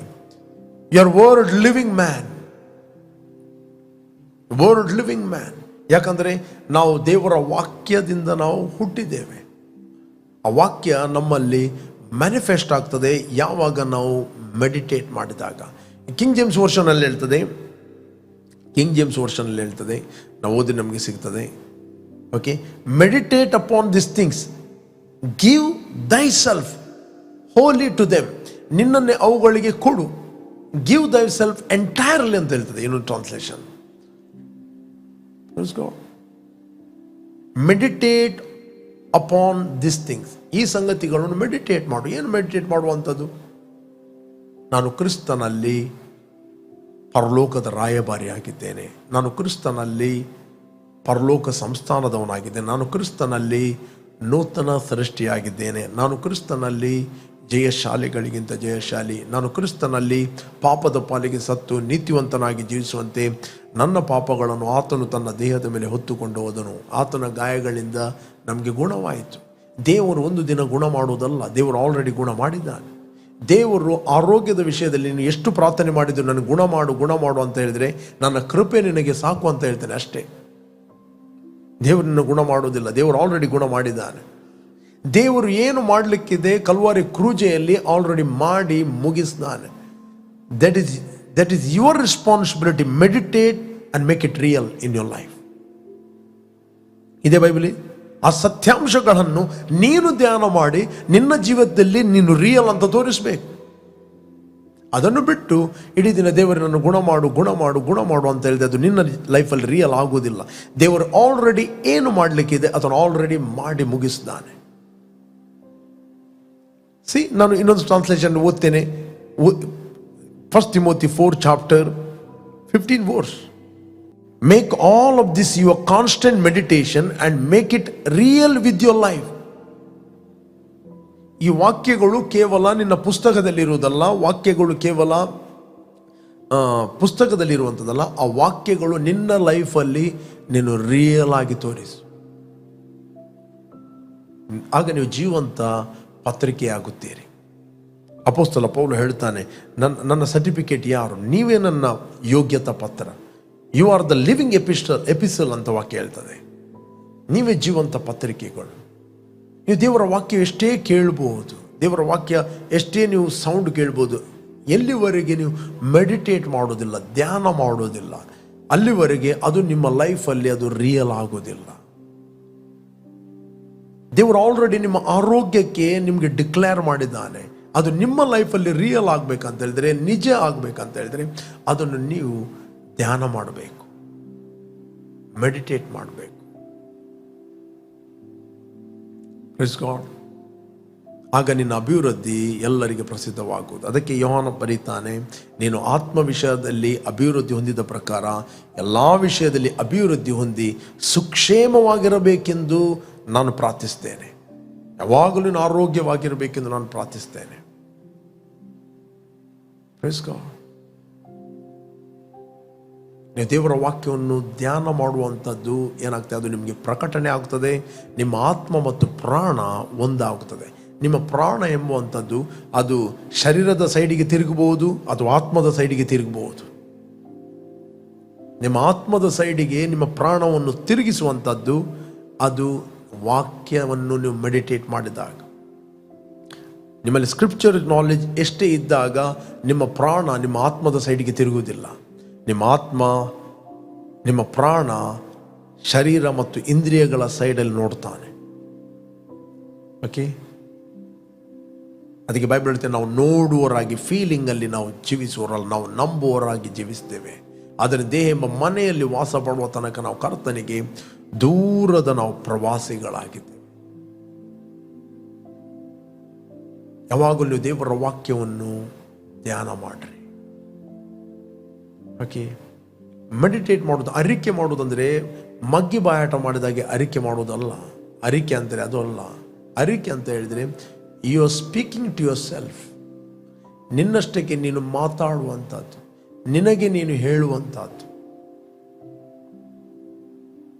Your word living man. Word living man. ಯಾಕಂದರೆ ನಾವು ದೇವರ ವಾಕ್ಯದಿಂದ ನಾವು ಹುಟ್ಟಿದ್ದೇವೆ. ಆ ವಾಕ್ಯ ನಮ್ಮಲ್ಲಿ ಮ್ಯಾನಿಫೆಸ್ಟ್ ಆಗ್ತದೆ ಯಾವಾಗ ನಾವು ಮೆಡಿಟೇಟ್ ಮಾಡಿದಾಗ. ಕಿಂಗ್ ಜೇಮ್ಸ್ ವರ್ಷನಲ್ಲಿ ಹೇಳ್ತದೆ, ನಾವು ಓದಿ ನಮಗೆ ಸಿಗ್ತದೆ. Okay, meditate upon this things, give ದೈ ಸೆಲ್ಫ್ ಹೋಲಿ ಟು ದೆಮ್. ನಿನ್ನನ್ನೇ ಅವುಗಳಿಗೆ ಕೊಡು. ಗಿವ್ ದೈ ಸೆಲ್ಫ್ ಎಂಟೈರ್ಲಿ ಅಂತ ಹೇಳ್ತದೆ ಇನ್ನೊಂದು translation. Meditate upon this things. ಈ ಸಂಗತಿಗಳನ್ನು ಮೆಡಿಟೇಟ್ ಮಾಡು. ಏನು ಮೆಡಿಟೇಟ್ ಮಾಡುವಂಥದ್ದು? ನಾನು ಕ್ರಿಸ್ತನಲ್ಲಿ ಪರಲೋಕದ ರಾಯಭಾರಿಯಾಗಿದ್ದೇನೆ. ನಾನು ಕ್ರಿಸ್ತನಲ್ಲಿ ಪರಲೋಕ ಸಂಸ್ಥಾನದವನಾಗಿದ್ದೇನೆ. ನಾನು ಕ್ರಿಸ್ತನಲ್ಲಿ ನೂತನ ಸೃಷ್ಟಿಯಾಗಿದ್ದೇನೆ. ನಾನು ಕ್ರಿಸ್ತನಲ್ಲಿ ಜಯಶಾಲಿಗಳಿಗಿಂತ ಜಯಶಾಲಿ. ನಾನು ಕ್ರಿಸ್ತನಲ್ಲಿ ಪಾಪದ ಪಾಲಿಗೆ ಸತ್ತು ನೀತಿವಂತನಾಗಿ ಜೀವಿಸುವಂತೆ ನನ್ನ ಪಾಪಗಳನ್ನು ಆತನು ತನ್ನ ದೇಹದ ಮೇಲೆ ಹೊತ್ತುಕೊಂಡು ಹೋದನು. ಆತನ ಗಾಯಗಳಿಂದ ನಮಗೆ ಗುಣವಾಯಿತು. ದೇವರು ಒಂದು ದಿನ ಗುಣ ಮಾಡುವುದಲ್ಲ, ದೇವರು ಆಲ್ರೆಡಿ ಗುಣ ಮಾಡಿದ್ದಾನೆ. ದೇವರು ಆರೋಗ್ಯದ ವಿಷಯದಲ್ಲಿ ನೀನು ಎಷ್ಟು ಪ್ರಾರ್ಥನೆ ಮಾಡಿದ್ರು ನನಗೆ ಗುಣ ಮಾಡು ಅಂತ ಹೇಳಿದ್ರೆ ನನ್ನ ಕೃಪೆ ನಿನಗೆ ಸಾಕು ಅಂತ ಹೇಳ್ತೇನೆ ಅಷ್ಟೇ. ದೇವರನ್ನು ಗುಣ ಮಾಡೋದಿಲ್ಲ, ದೇವರು ಆಲ್ರೆಡಿ ಗುಣ ಮಾಡಿದ್ದಾನೆ. ದೇವರು ಏನು ಮಾಡಲಿಕ್ಕಿದೆ ಕಲ್ವಾರಿ ಕ್ರೂಜೆಯಲ್ಲಿ ಆಲ್ರೆಡಿ ಮಾಡಿ ಮುಗಿಸಿದ್ದಾನೆ. That is your responsibility. Meditate and make it real in your life. ಇದೇ ಬೈಬಲಿ. ಆ ಸತ್ಯಾಂಶಗಳನ್ನು ನೀನು ಧ್ಯಾನ ಮಾಡಿ ನಿನ್ನ ಜೀವಿತದಲ್ಲಿ ನೀನು ರಿಯಲ್ ಅಂತ ತೋರಿಸಬೇಕು. ಅದನ್ನು ಬಿಟ್ಟು ಇಡೀ ದಿನ ದೇವರನ್ನು ಗುಣ ಮಾಡು ಅಂತ ಹೇಳಿದೆ ಅದು ನಿನ್ನ ಲೈಫಲ್ಲಿ ರಿಯಲ್ ಆಗೋದಿಲ್ಲ. ದೇವರು ಆಲ್ರೆಡಿ ಏನು ಮಾಡಲಿಕ್ಕಿದೆ ಅದನ್ನು ಆಲ್ರೆಡಿ ಮಾಡಿ ಮುಗಿಸಿದ್ದಾನೆ. ನಾನು ಇನ್ನೊಂದು translation ಓದ್ತೇನೆ. 1 Timothy 4:15. Make all of this your constant meditation and make it real with your life. ಈ ವಾಕ್ಯಗಳು ಕೇವಲ ನಿನ್ನ ಪುಸ್ತಕದಲ್ಲಿರುವುದಲ್ಲ, ವಾಕ್ಯಗಳು ಕೇವಲ ಪುಸ್ತಕದಲ್ಲಿರುವಂಥದ್ದಲ್ಲ, ಆ ವಾಕ್ಯಗಳು ನಿನ್ನ ಲೈಫಲ್ಲಿ ನೀನು ರಿಯಲ್ ಆಗಿ ತೋರಿಸು. ಆಗ ನೀವು ಜೀವಂತ ಪತ್ರಿಕೆಯಾಗುತ್ತೀರಿ. ಅಪೊಸ್ತಲ ಪೌಲ ಹೇಳ್ತಾನೆ, ನನ್ನ ಸರ್ಟಿಫಿಕೇಟ್ ಯಾರು? ನೀವೇ ನನ್ನ ಯೋಗ್ಯತಾ ಪತ್ರ. You are the living epistle ಅಂತ ವಾಕ್ಯ ಹೇಳ್ತದೆ. ನೀವೇ ಜೀವಂತ ಪತ್ರಿಕೆಗಳು. ನೀವು ದೇವರ ವಾಕ್ಯ ಎಷ್ಟೇ ಕೇಳ್ಬೋದು, ದೇವರ ವಾಕ್ಯ ಎಷ್ಟೇ ನೀವು ಸೌಂಡ್ ಕೇಳ್ಬೋದು, ಎಲ್ಲಿವರೆಗೆ ನೀವು ಮೆಡಿಟೇಟ್ ಮಾಡೋದಿಲ್ಲ, ಧ್ಯಾನ ಮಾಡೋದಿಲ್ಲ, ಅಲ್ಲಿವರೆಗೆ ಅದು ನಿಮ್ಮ ಲೈಫಲ್ಲಿ ಅದು ರಿಯಲ್ ಆಗೋದಿಲ್ಲ. ದೇವರು ಆಲ್ರೆಡಿ ನಿಮ್ಮ ಆರೋಗ್ಯಕ್ಕೆ ನಿಮಗೆ ಡಿಕ್ಲೇರ್ ಮಾಡಿದ್ದಾನೆ. ಅದು ನಿಮ್ಮ ಲೈಫಲ್ಲಿ ರಿಯಲ್ ಆಗಬೇಕಂತ ಹೇಳಿದ್ರೆ, ನಿಜ ಆಗಬೇಕಂತ ಹೇಳಿದ್ರೆ ಅದನ್ನು ನೀವು ಧ್ಯಾನ ಮಾಡಬೇಕು, ಮೆಡಿಟೇಟ್ ಮಾಡಬೇಕು. Praise God. ಆಗ ನಿನ್ನ ಅಭಿವೃದ್ಧಿ ಎಲ್ಲರಿಗೆ ಪ್ರಸಿದ್ಧವಾಗುವುದು. ಅದಕ್ಕೆ ಯೋಹಾನ ಬರೀತಾನೆ, ನೀನು ಆತ್ಮ ವಿಷಯದಲ್ಲಿ ಅಭಿವೃದ್ಧಿ ಹೊಂದಿದ ಪ್ರಕಾರ ಎಲ್ಲ ವಿಷಯದಲ್ಲಿ ಅಭಿವೃದ್ಧಿ ಹೊಂದಿ ಸುಕ್ಷೇಮವಾಗಿರಬೇಕೆಂದು ನಾನು ಪ್ರಾರ್ಥಿಸ್ತೇನೆ. ಯಾವಾಗಲೂ ನೀನು ಆರೋಗ್ಯವಾಗಿರಬೇಕೆಂದು ನಾನು ಪ್ರಾರ್ಥಿಸ್ತೇನೆ. Praise god. ನೀವು ದೇವರ ವಾಕ್ಯವನ್ನು ಧ್ಯಾನ ಮಾಡುವಂಥದ್ದು ಏನಾಗ್ತದೆ, ಅದು ನಿಮಗೆ ಪ್ರಕಟಣೆ ಆಗ್ತದೆ. ನಿಮ್ಮ ಆತ್ಮ ಮತ್ತು ಪ್ರಾಣ ಒಂದಾಗುತ್ತದೆ. ನಿಮ್ಮ ಪ್ರಾಣ ಎಂಬುವಂಥದ್ದು ಅದು ಶರೀರದ ಸೈಡಿಗೆ ತಿರುಗಬಹುದು, ಅದು ಆತ್ಮದ ಸೈಡಿಗೆ ತಿರುಗಬಹುದು. ನಿಮ್ಮ ಆತ್ಮದ ಸೈಡಿಗೆ ನಿಮ್ಮ ಪ್ರಾಣವನ್ನು ತಿರುಗಿಸುವಂಥದ್ದು ಅದು ವಾಕ್ಯವನ್ನು ನೀವು ಮೆಡಿಟೇಟ್ ಮಾಡಿದಾಗ. ನಿಮ್ಮಲ್ಲಿ ಸ್ಕ್ರಿಪ್ಚರ್ ನಾಲೆಜ್ ಎಷ್ಟೇ ಇದ್ದಾಗ ನಿಮ್ಮ ಪ್ರಾಣ ನಿಮ್ಮ ಆತ್ಮದ ಸೈಡಿಗೆ ತಿರುಗುವುದಿಲ್ಲ. ನಿಮ್ಮ ಆತ್ಮ, ನಿಮ್ಮ ಪ್ರಾಣ ಶರೀರ ಮತ್ತು ಇಂದ್ರಿಯಗಳ ಸೈಡಲ್ಲಿ ನೋಡ್ತಾನೆ. ಓಕೆ. ಅದಕ್ಕೆ ಬೈಬಲ್ ಹೇಳ್ತೇವೆ, ನಾವು ನೋಡುವವರಾಗಿ ಫೀಲಿಂಗಲ್ಲಿ ನಾವು ಜೀವಿಸುವವರಲ್ಲ, ನಾವು ನಂಬುವವರಾಗಿ ಜೀವಿಸ್ತೇವೆ. ಆದರೆ ದೇಹ ಎಂಬ ಮನೆಯಲ್ಲಿ ವಾಸ ಮಾಡುವ ತನಕ ನಾವು ಕರ್ತನಿಗೆ ದೂರದ ನಾವು ಪ್ರವಾಸಿಗಳಾಗಿದ್ದೇವೆ. ಯಾವಾಗಲೂ ದೇವರ ವಾಕ್ಯವನ್ನು ಧ್ಯಾನ ಮಾಡ್ರಿ. ಓಕೆ. ಮೆಡಿಟೇಟ್ ಮಾಡೋದು, ಅರಿಕೆ ಮಾಡೋದಂದರೆ ಮಗ್ಗಿ ಬಾಯಾಟ ಮಾಡಿದಾಗೆ ಅರಿಕೆ ಮಾಡೋದಲ್ಲ. ಅರಿಕೆ ಅಂದರೆ ಅದು ಅಲ್ಲ. ಅರಿಕೆ ಅಂತ ಹೇಳಿದರೆ you are speaking to yourself. ನಿನ್ನಷ್ಟಕ್ಕೆ ನೀನು ಮಾತಾಡುವಂಥದ್ದು, ನಿನಗೆ ನೀನು ಹೇಳುವಂಥದ್ದು,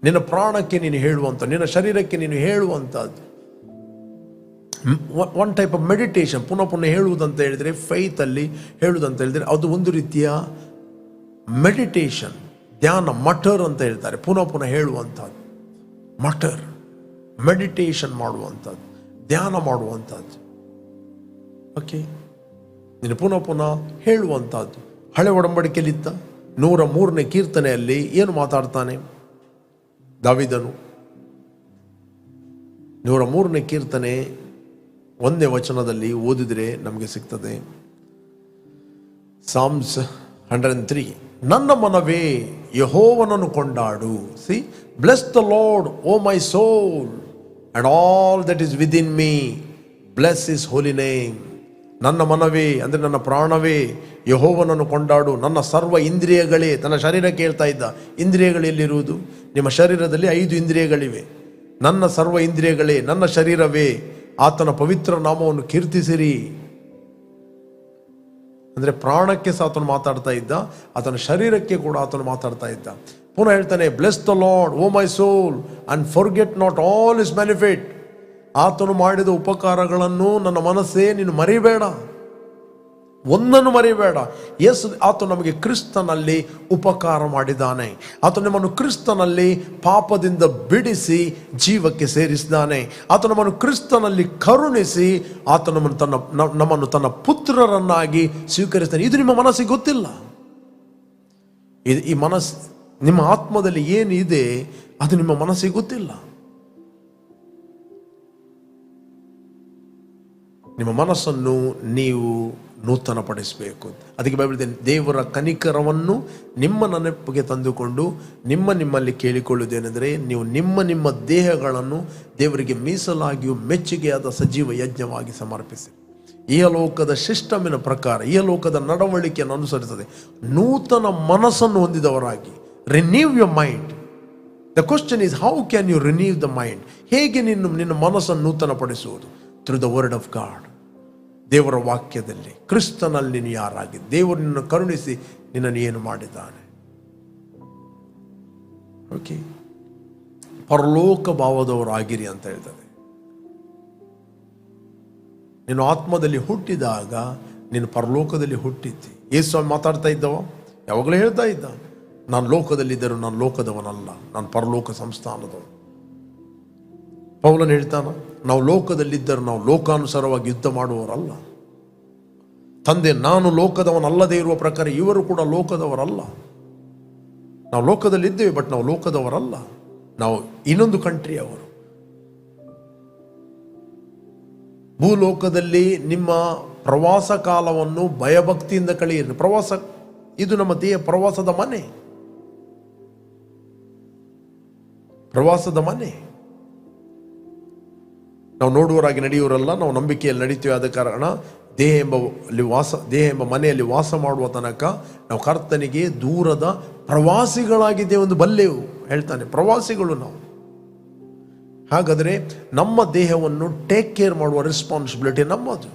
ನಿನ್ನ ಪ್ರಾಣಕ್ಕೆ ನೀನು ಹೇಳುವಂಥದ್ದು, ನಿನ್ನ ಶರೀರಕ್ಕೆ ನೀನು ಹೇಳುವಂಥದ್ದು. One type of meditation. ಪುನಃ ಹೇಳುವುದಂತ ಹೇಳಿದರೆ, ಫೈತಲ್ಲಿ ಹೇಳುವುದಂತ ಹೇಳಿದರೆ ಅದು ಒಂದು ರೀತಿಯ ಮೆಡಿಟೇಷನ್, ಧ್ಯಾನ. ಮಟರ್ ಅಂತ ಹೇಳ್ತಾರೆ, ಪುನಃ ಹೇಳುವಂಥದ್ದು. ಮಟರ್, ಮೆಡಿಟೇಷನ್ ಮಾಡುವಂಥದ್ದು, ಧ್ಯಾನ ಮಾಡುವಂಥದ್ದು. ಓಕೆ. ನೀನು ಪುನಃ ಹೇಳುವಂಥದ್ದು. ಹಳೆ ಒಡಂಬಡಿಕೆಯಲ್ಲಿದ್ದ 103ನೇ ಕೀರ್ತನೆಯಲ್ಲಿ ಏನು ಮಾತಾಡ್ತಾನೆ ದಾವೀದನು? 103ನೇ ಕೀರ್ತನೆ 1ನೇ ವಚನದಲ್ಲಿ ಓದಿದರೆ ನಮಗೆ ಸಿಗ್ತದೆ. ಸಾಮ್ಸ್ 103. ನನ್ನ ಮನವೇ ಯೆಹೋವನನ್ನು ಕೊಂಡಾಡು. See, bless the Lord O my soul and all that is within me, bless his holy name. ನನ್ನ ಮನವೇ ಅಂದರೆ ನನ್ನ ಪ್ರಾಣವೇ ಯೆಹೋವನನ್ನು ಕೊಂಡಾಡು. ನನ್ನ ಸರ್ವ ಇಂದ್ರಿಯಗಳೇ, ತನ್ನ ಶರೀರಕ್ಕೆ ಹೇಳ್ತಾ ಇದ್ದ. ಇಂದ್ರಿಯಗಳೆಲ್ಲಿರುವುದು? ನಿಮ್ಮ ಶರೀರದಲ್ಲಿ 5 ಇಂದ್ರಿಯಗಳಿವೆ. ನನ್ನ ಸರ್ವ ಇಂದ್ರಿಯಗಳೇ, ನನ್ನ ಶರೀರವೇ ಆತನ ಪವಿತ್ರ ನಾಮವನ್ನು ಕೀರ್ತಿಸಿರಿ. ಅಂದರೆ ಪ್ರಾಣಕ್ಕೆ ಸಹ ಆತನು ಮಾತಾಡ್ತಾ ಇದ್ದ, ಆತನ ಶರೀರಕ್ಕೆ ಕೂಡ ಆತನು ಮಾತಾಡ್ತಾ ಇದ್ದ. ಪುನಃ ಹೇಳ್ತಾನೆ, bless the Lord O my soul and forget not all his benefit. ಆತನು ಮಾಡಿದ ಉಪಕಾರಗಳನ್ನು ನನ್ನ ಮನಸ್ಸೇ ನೀನು ಮರಿಬೇಡ. ಒಂದನ್ನು ಮರಿಬೇಡ. ಆತ ನಮಗೆ ಕ್ರಿಸ್ತನಲ್ಲಿ ಉಪಕಾರ ಮಾಡಿದ್ದಾನೆ. ಆತ ನಮ್ಮನ್ನು ಕ್ರಿಸ್ತನಲ್ಲಿ ಪಾಪದಿಂದ ಬಿಡಿಸಿ ಜೀವಕ್ಕೆ ಸೇರಿಸಿದ್ದಾನೆ. ಆತ ನಮ್ಮನ್ನು ಕ್ರಿಸ್ತನಲ್ಲಿ ಕರುಣಿಸಿ ಆತ ನಮ್ಮನ್ನು ತನ್ನ ಪುತ್ರರನ್ನಾಗಿ ಸ್ವೀಕರಿಸ್ತಾನೆ. ಇದು ನಿಮ್ಮ ಮನಸ್ಸಿಗೆ ಗೊತ್ತಿಲ್ಲ. ಈ ಮನಸ್ಸು, ನಿಮ್ಮ ಆತ್ಮದಲ್ಲಿ ಏನಿದೆ ಅದು ನಿಮ್ಮ ಮನಸ್ಸಿಗೆ ಗೊತ್ತಿಲ್ಲ. ನಿಮ್ಮ ಮನಸ್ಸನ್ನು ನೀವು ನೂತನಪಡಿಸಬೇಕು. ಅದಕ್ಕೆ ಬೈಬಲ್ ದೇವರ ಕನಿಕರವನ್ನು ನಿಮ್ಮ ನೆನಪಿಗೆ ತಂದುಕೊಂಡು ನಿಮ್ಮಲ್ಲಿ ಕೇಳಿಕೊಳ್ಳುವುದೇನೆಂದರೆ, ನೀವು ನಿಮ್ಮ ದೇಹಗಳನ್ನು ದೇವರಿಗೆ ಮೀಸಲಾಗಿಯೂ ಮೆಚ್ಚುಗೆಯಾದ ಸಜೀವ ಯಜ್ಞವಾಗಿ ಸಮರ್ಪಿಸಿ. ಈ ಲೋಕದ ಸಿಸ್ಟಮಿನ ಪ್ರಕಾರ, ಈ ಲೋಕದ ನಡವಳಿಕೆಯನ್ನು ಅನುಸರಿಸದೆ ನೂತನ ಮನಸ್ಸನ್ನು ಹೊಂದಿದವರಾಗಿ, renew your mind. The question is, how can you renew the mind? ಹೇಗೆ ನಿನ್ನ ಮನಸ್ಸನ್ನು ನೂತನಪಡಿಸುವುದು? Through the word of God. ದೇವರ ವಾಕ್ಯದಲ್ಲಿ, ಕ್ರಿಸ್ತನಲ್ಲಿ ನೀನು ಯಾರಾಗಿ, ದೇವರು ನಿನ್ನನ್ನು ಕರುಣಿಸಿ ನಿನ್ನನ್ನು ಏನು ಮಾಡಿದ್ದಾನೆ. ಓಕೆ, ಪರಲೋಕ ಭಾವದವರಾಗಿರಿ ಅಂತ ಹೇಳ್ತದೆ. ನೀನು ಆತ್ಮದಲ್ಲಿ ಹುಟ್ಟಿದಾಗ ನೀನು ಪರಲೋಕದಲ್ಲಿ ಹುಟ್ಟಿದ್ದಿ. ಯೇಸು ಮಾತಾಡ್ತಾ ಇದ್ದವ, ಯಾವಾಗಲೂ ಹೇಳ್ತಾ ಇದ್ದ, ನಾನು ಲೋಕದಲ್ಲಿದ್ದರೂ ನಾನು ಲೋಕದವನಲ್ಲ, ನಾನು ಪರಲೋಕ ಸಂಸ್ಥಾನದವನು. ಪೌಲನು ಹೇಳ್ತಾನ, ನಾವು ಲೋಕದಲ್ಲಿದ್ದರೂ ನಾವು ಲೋಕಾನುಸಾರವಾಗಿ ಯುದ್ಧ ಮಾಡುವವರಲ್ಲ. ತಂದೆ, ನಾನು ಲೋಕದವನಲ್ಲದೇ ಇರುವ ಪ್ರಕಾರ ಇವರು ಕೂಡ ಲೋಕದವರಲ್ಲ. ನಾವು ಲೋಕದಲ್ಲಿದ್ದೇವೆ, ಬಟ್ ನಾವು ಲೋಕದವರಲ್ಲ, ನಾವು ಇನ್ನೊಂದು ಕಂಟ್ರಿಯವರು. ಭೂಲೋಕದಲ್ಲಿ ನಿಮ್ಮ ಪ್ರವಾಸ ಕಾಲವನ್ನು ಭಯಭಕ್ತಿಯಿಂದ ಕಳೆಯಿರಿ. ಪ್ರವಾಸ, ಇದು ನಮ್ಮ ದೇಹ ಪ್ರವಾಸದ ಮನೆ, ಪ್ರವಾಸದ ಮನೆ. ನಾವು ನೋಡುವರಾಗಿ ನಡೆಯುವರಲ್ಲ, ನಾವು ನಂಬಿಕೆಯಲ್ಲಿ ನಡೀತೀವಿ. ಆದ ಕಾರಣ ದೇಹ ಎಂಬ ಮನೆಯಲ್ಲಿ ವಾಸ ಮಾಡುವ ತನಕ ನಾವು ಕರ್ತನಿಗೆ ದೂರದ ಪ್ರವಾಸಿಗಳಾಗಿದ್ದೇವೆ ಒಂದು ಬಲ್ಲೆವು ಹೇಳ್ತಾನೆ. ಪ್ರವಾಸಿಗಳು ನಾವು. ಹಾಗಾದರೆ ನಮ್ಮ ದೇಹವನ್ನು ಟೇಕ್ ಕೇರ್ ಮಾಡುವ ರೆಸ್ಪಾನ್ಸಿಬಿಲಿಟಿ ನಮ್ಮದು.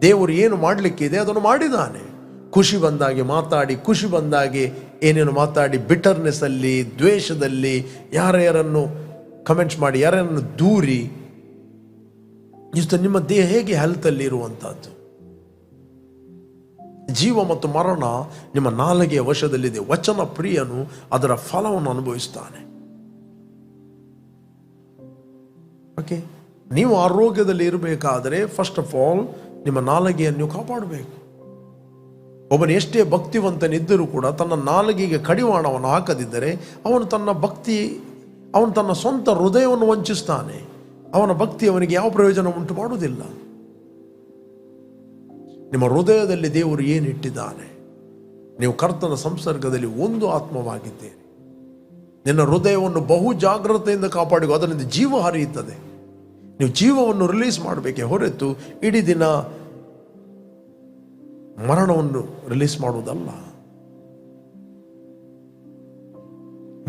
ದೇವರು ಏನು ಮಾಡಲಿಕ್ಕಿದೆ ಅದನ್ನು ಮಾಡಿದ್ದಾನೆ. ಖುಷಿ ಬಂದಾಗೆ ಮಾತಾಡಿ, ಖುಷಿ ಬಂದಾಗೆ ಏನೇನು ಮಾತಾಡಿ, ಬಿಟರ್ನೆಸ್ ಅಲ್ಲಿ, ದ್ವೇಷದಲ್ಲಿ ಯಾರ್ಯಾರನ್ನು ಕಮೆಂಟ್ಸ್ ಮಾಡಿ, ಯಾರ್ಯಾರನ್ನು ದೂರಿ, ಇಷ್ಟು ನಿಮ್ಮ ದೇಹ ಹೇಗೆ ಹೆಲ್ತಲ್ಲಿ ಇರುವಂತಹದ್ದು. ಜೀವ ಮತ್ತು ಮರಣ ನಿಮ್ಮ ನಾಲಿಗೆಯ ವಶದಲ್ಲಿದೆ. ವಚನ ಪ್ರಿಯನು ಅದರ ಫಲವನ್ನು ಅನುಭವಿಸ್ತಾನೆ. ಓಕೆ, ನೀವು ಆರೋಗ್ಯದಲ್ಲಿ ಇರಬೇಕಾದರೆ ಫಸ್ಟ್ ಆಫ್ ಆಲ್ ನಿಮ್ಮ ನಾಲಿಗೆಯನ್ನು ನೀವು ಕಾಪಾಡಬೇಕು. ಒಬ್ಬನು ಎಷ್ಟೇ ಭಕ್ತಿವಂತನಿದ್ದರೂ ಕೂಡ ತನ್ನ ನಾಲಿಗೆಗೆ ಕಡಿವಾಣವನ್ನು ಹಾಕದಿದ್ದರೆ ಅವನು ತನ್ನ ಸ್ವಂತ ಹೃದಯವನ್ನು ವಂಚಿಸ್ತಾನೆ. ಅವನ ಭಕ್ತಿ ಅವನಿಗೆ ಯಾವ ಪ್ರಯೋಜನ ಉಂಟು ಮಾಡುವುದಿಲ್ಲ. ನಿಮ್ಮ ಹೃದಯದಲ್ಲಿ ದೇವರು ಏನಿಟ್ಟಿದ್ದಾನೆ? ನೀವು ಕರ್ತನ ಸಂಸರ್ಗದಲ್ಲಿ ಒಂದು ಆತ್ಮವಾಗಿದ್ದೀರಿ. ನಿನ್ನ ಹೃದಯವನ್ನು ಬಹು ಜಾಗ್ರತೆಯಿಂದ ಕಾಪಾಡಿಕೊ, ಅದರಿಂದ ಜೀವ ಹರಿಯುತ್ತದೆ. ನೀವು ಜೀವವನ್ನು ರಿಲೀಸ್ ಮಾಡಬೇಕೇ ಹೊರತು ಇಡೀ ದಿನ ಮರಣವನ್ನು ರಿಲೀಸ್ ಮಾಡುವುದಲ್ಲ.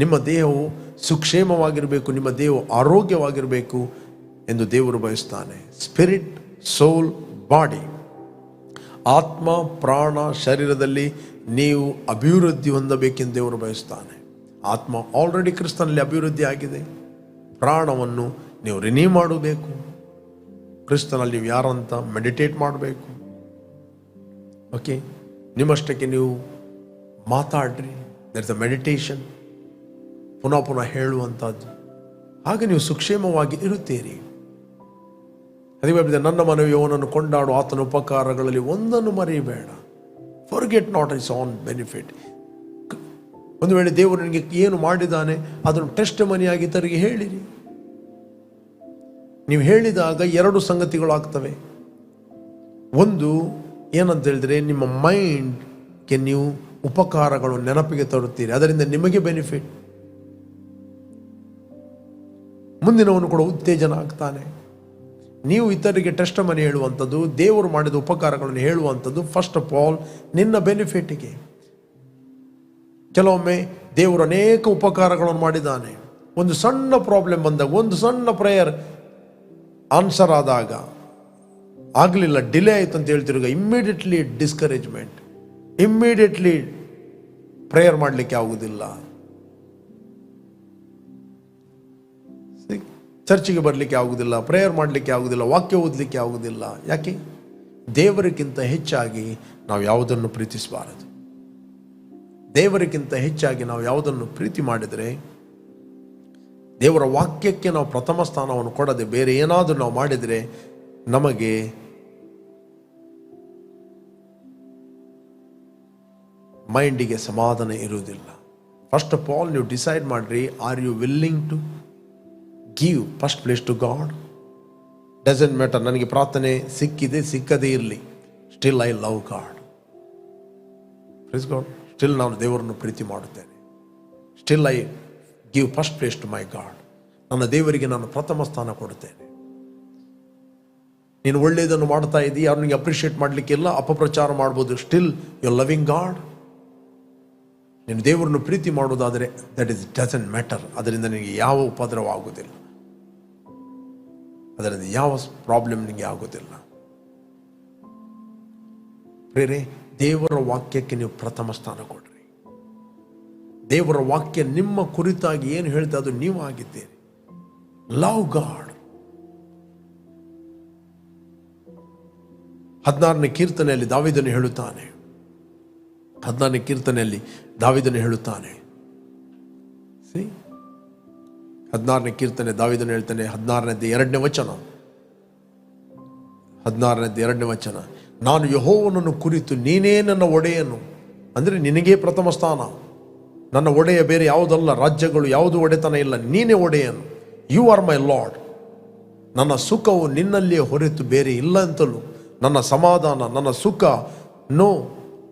ನಿಮ್ಮ ದೇಹವು ಸುಕ್ಷೇಮವಾಗಿರಬೇಕು, ನಿಮ್ಮ ದೇಹವು ಆರೋಗ್ಯವಾಗಿರಬೇಕು ಎಂದು ದೇವರು ಬಯಸ್ತಾನೆ. ಸ್ಪಿರಿಟ್, ಸೋಲ್, ಬಾಡಿ, ಆತ್ಮ, ಪ್ರಾಣ, ಶರೀರದಲ್ಲಿ ನೀವು ಅಭಿವೃದ್ಧಿ ಹೊಂದಬೇಕೆಂದು ದೇವರು ಬಯಸ್ತಾನೆ. ಆತ್ಮ ಆಲ್ರೆಡಿ ಕ್ರಿಸ್ತನಲ್ಲಿ ಅಭಿವೃದ್ಧಿ ಆಗಿದೆ. ಪ್ರಾಣವನ್ನು ನೀವು ರಿನ್ಯೂ ಮಾಡಬೇಕು. ಕ್ರಿಸ್ತನಲ್ಲಿ ನೀವು ಯಾರಂತ ಮೆಡಿಟೇಟ್ ಮಾಡಬೇಕು. ಓಕೆ, ನಿಮ್ಮಷ್ಟಕ್ಕೆ ನೀವು ಮಾತಾಡ್ರಿ. ದರ್ ಇಸ್ ಅ ಮೆಡಿಟೇಷನ್, ಪುನಃ ಪುನಃ ಹೇಳುವಂಥದ್ದು. ಹಾಗೆ ನೀವು ಸುಕ್ಷೇಮವಾಗಿ ಇರುತ್ತೀರಿ. ಅದೇ ನನ್ನ ಮನವಿ ಅವನನ್ನು ಕೊಂಡಾಡು, ಆತನ ಉಪಕಾರಗಳಲ್ಲಿ ಒಂದನ್ನು ಮರೆಯಬೇಡ. Forget not his on benefit. ಒಂದು ವೇಳೆ ದೇವರು ನಿನಗೆ ಏನು ಮಾಡಿದ್ದಾನೆ ಅದನ್ನು ಟೆಸ್ಟ್ ಮನಿಯಾಗಿ ಇತರಿಗೆ ಹೇಳಿರಿ. ನೀವು ಹೇಳಿದಾಗ ಎರಡು ಸಂಗತಿಗಳಾಗ್ತವೆ. ಒಂದು ಏನಂತ ಹೇಳಿದ್ರೆ, ನಿಮ್ಮ ಮೈಂಡ್ಗೆ ನೀವು ಉಪಕಾರಗಳು ನೆನಪಿಗೆ ತರುತ್ತೀರಿ, ಅದರಿಂದ ನಿಮಗೆ ಬೆನಿಫಿಟ್. ಮುಂದಿನವನು ಕೂಡ ಉತ್ತೇಜನ ಆಗ್ತಾನೆ. ನೀವು ಇತರಿಗೆ ಟೆಸ್ಟ್ ಮನಿ ಹೇಳುವಂಥದ್ದು, ದೇವರು ಮಾಡಿದ ಉಪಕಾರಗಳನ್ನು ಹೇಳುವಂಥದ್ದು ಫಸ್ಟ್ ಆಫ್ ಆಲ್ ನಿನ್ನ ಬೆನಿಫಿಟ್ಗೆ. ಕೆಲವೊಮ್ಮೆ ದೇವರು ಅನೇಕ ಉಪಕಾರಗಳನ್ನು ಮಾಡಿದ್ದಾನೆ. ಒಂದು ಸಣ್ಣ ಪ್ರಾಬ್ಲಮ್ ಬಂದಾಗ, ಒಂದು ಸಣ್ಣ ಪ್ರೇಯರ್ ಆನ್ಸರ್ ಆದಾಗ, ಆಗಲಿಲ್ಲ, ಡಿಲೇ ಆಯಿತು ಅಂತ ಹೇಳ್ತಿರುವಾಗ ಇಮ್ಮಿಡಿಯೇಟ್ಲಿ ಡಿಸ್ಕರೇಜ್ಮೆಂಟ್, ಇಮ್ಮಿಡಿಯೇಟ್ಲಿ ಪ್ರೇಯರ್ ಮಾಡಲಿಕ್ಕೆ ಆಗುವುದಿಲ್ಲ, ಚರ್ಚಿಗೆ ಬರಲಿಕ್ಕೆ ಆಗುವುದಿಲ್ಲ, ಪ್ರೇಯರ್ ಮಾಡಲಿಕ್ಕೆ ಆಗುವುದಿಲ್ಲ, ವಾಕ್ಯ ಓದಲಿಕ್ಕೆ ಆಗುವುದಿಲ್ಲ. ಯಾಕೆ? ದೇವರಿಗಿಂತ ಹೆಚ್ಚಾಗಿ ನಾವು ಯಾವುದನ್ನು ಪ್ರೀತಿಸಬಾರದು. ದೇವರಿಗಿಂತ ಹೆಚ್ಚಾಗಿ ನಾವು ಯಾವುದನ್ನು ಪ್ರೀತಿ ಮಾಡಿದರೆ, ದೇವರ ವಾಕ್ಯಕ್ಕೆ ನಾವು ಪ್ರಥಮ ಸ್ಥಾನವನ್ನು ಕೊಡದೆ ಬೇರೆ ಏನಾದರೂ ನಾವು ಮಾಡಿದರೆ ನಮಗೆ ಮೈಂಡಿಗೆ ಸಮಾಧಾನ ಇರುವುದಿಲ್ಲ. ಫಸ್ಟ್ ಆಫ್ ಆಲ್ ನೀವು ಡಿಸೈಡ್ ಮಾಡ್ರಿ, are you willing to give first place to God? Doesn't matter, ನನಗೆ ಪ್ರಾರ್ಥನೆ ಸಿಕ್ಕಿದೆ ಸಿಕ್ಕದೇ ಇರಲಿ, still I love God. Please God, still ನಾನು ದೇವರನ್ನು ಪ್ರೀತಿ ಮಾಡುತ್ತೇನೆ. Still I give first place to my God. ನನ್ನ ದೇವರಿಗೆ ನಾನು ಪ್ರಥಮ ಸ್ಥಾನ ಕೊಡುತ್ತೇನೆ. ನೀನು ಒಳ್ಳೆಯದನ್ನು ಮಾಡ್ತಾ ಇದ್ದೀ, ಅವ್ನಿಗೆ ಅಪ್ರಿಷಿಯೇಟ್ ಮಾಡಲಿಕ್ಕೆಲ್ಲ ಅಪಪ್ರಚಾರ ಮಾಡ್ಬೋದು. Still you loving God. ನೀನು ದೇವರನ್ನು ಪ್ರೀತಿ ಮಾಡೋದಾದರೆ ದಟ್ ಇಸ್ ಡಸಂಟ್ ಮ್ಯಾಟರ್. ಅದರಿಂದ ನಿನಗೆ ಯಾವ ಉಪದ್ರವ ಆಗೋದಿಲ್ಲ, ಅದರಿಂದ ಯಾವ ಪ್ರಾಬ್ಲಮ್ ನಿನಗೆ ಆಗೋದಿಲ್ಲ. ಪ್ರೇರೆ, ದೇವರ ವಾಕ್ಯಕ್ಕೆ ನೀವು ಪ್ರಥಮ ಸ್ಥಾನ ಕೊಡ್ರಿ. ದೇವರ ವಾಕ್ಯ ನಿಮ್ಮ ಕುರಿತಾಗಿ ಏನು ಹೇಳ್ತಾ ಅದು ನೀವು ಆಗಿದ್ದೀರಿ. Love god. 16ನೇ ಕೀರ್ತನೆಯಲ್ಲಿ ದಾವೀದನು ಹೇಳುತ್ತಾನೆ, 16ನೇ ಕೀರ್ತನೆಯಲ್ಲಿ ದಾವೀದನು ಹೇಳುತ್ತಾನೆ, 16ನೇ ಕೀರ್ತನೆ ದಾವೀದನು ಹೇಳ್ತಾನೆ, 16ನೇ 2ನೇ ವಚನ, 16ನೇ 2ನೇ ವಚನ, ನಾನು ಯೆಹೋವನನ್ನು ಕುರಿತು ನೀನೇ ನನ್ನ ಒಡೆಯನು. ಅಂದರೆ ನಿನಗೇ ಪ್ರಥಮ ಸ್ಥಾನ. ನನ್ನ ಒಡೆಯ ಬೇರೆ ಯಾವುದಲ್ಲ, ರಾಜ್ಯಗಳು ಯಾವುದು ಒಡೆತನ ಇಲ್ಲ, ನೀನೇ ಒಡೆಯನು. You are my Lord. ನನ್ನ ಸುಖವು ನಿನ್ನಲ್ಲಿಯೇ ಹೊರತು ಬೇರೆ ಇಲ್ಲ ಅಂತಲೂ, ನನ್ನ ಸಮಾಧಾನ ನನ್ನ ಸುಖ ನೋ.